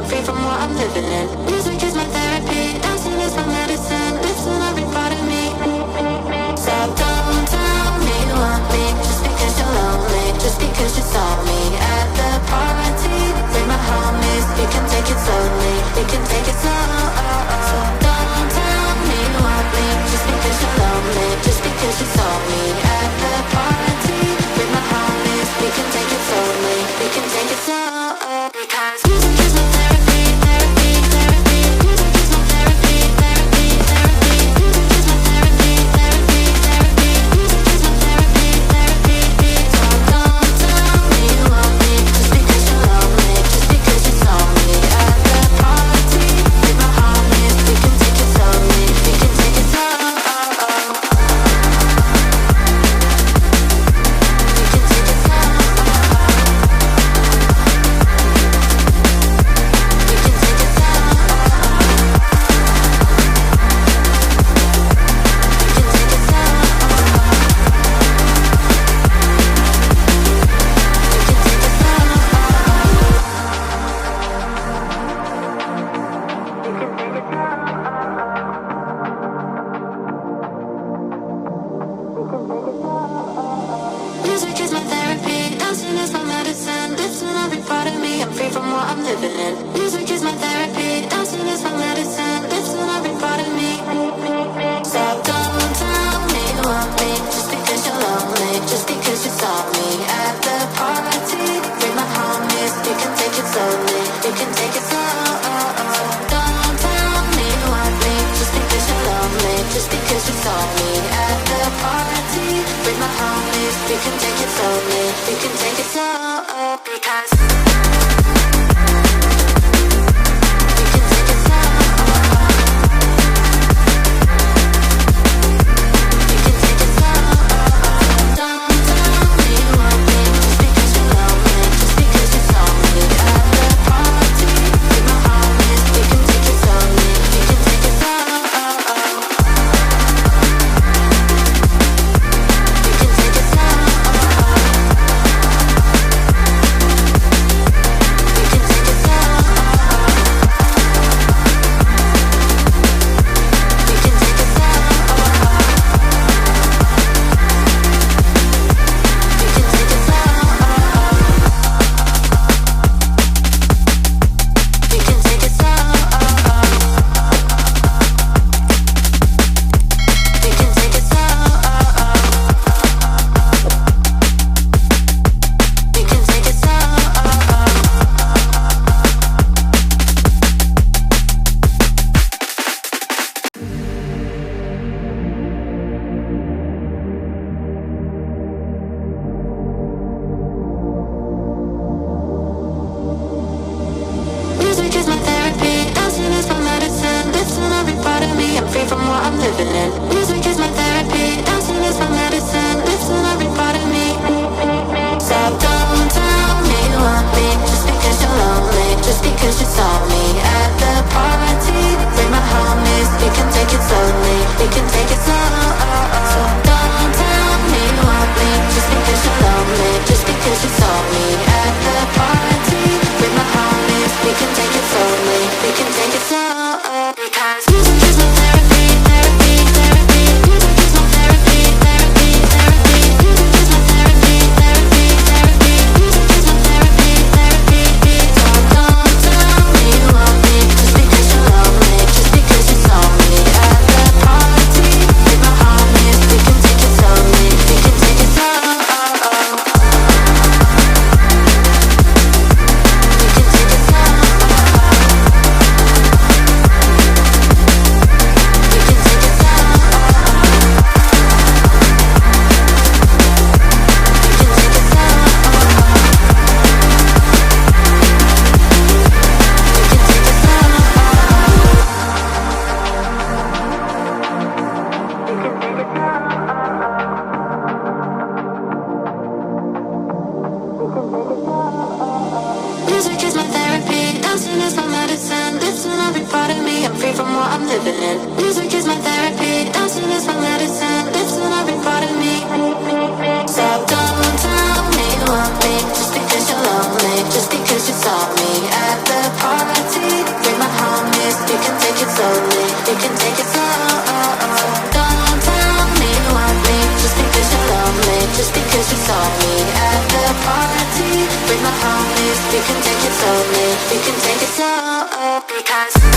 free from what I'm living in. Music is my therapy, dancing is my medicine. Lifting every part of me. So don't tell me you want me just because you're lonely, just because you saw me at the party. Bring my homies, we can take it slowly, we can take it slow. So don't tell me you want me just because you're lonely, just because you saw me at the party. Bring my homies, we can take it slowly, we can take it slow. Because music is my therapy, therapy, therapy. Music is my therapy, therapy, therapy. Music is my therapy, therapy, therapy. Music is my therapy, therapy. So don't tell me you want me just because you're lonely, just because you saw me at the party. With my homies, we can take it slowly, we can take it slow. Music is my therapy, dancing is my medicine. Lifting every part of me, I'm free from what I'm living in. Music is my therapy, dancing is my medicine. Lifting every part of me. So don't tell me you want me just because you're lonely, just because you saw me at the party. Bring my homies, we can take it slowly, we can take it slow. So don't tell me you want me just because you're lonely, just because you saw me at the party. Bring my homies, we can take it slowly, we can take it slow. Because living in. Music is my therapy, dancing is my medicine, lifting every part of me. So don't tell me you want me just because you're lonely, just because you saw me at the party. can take it slowly, we can take it slow, because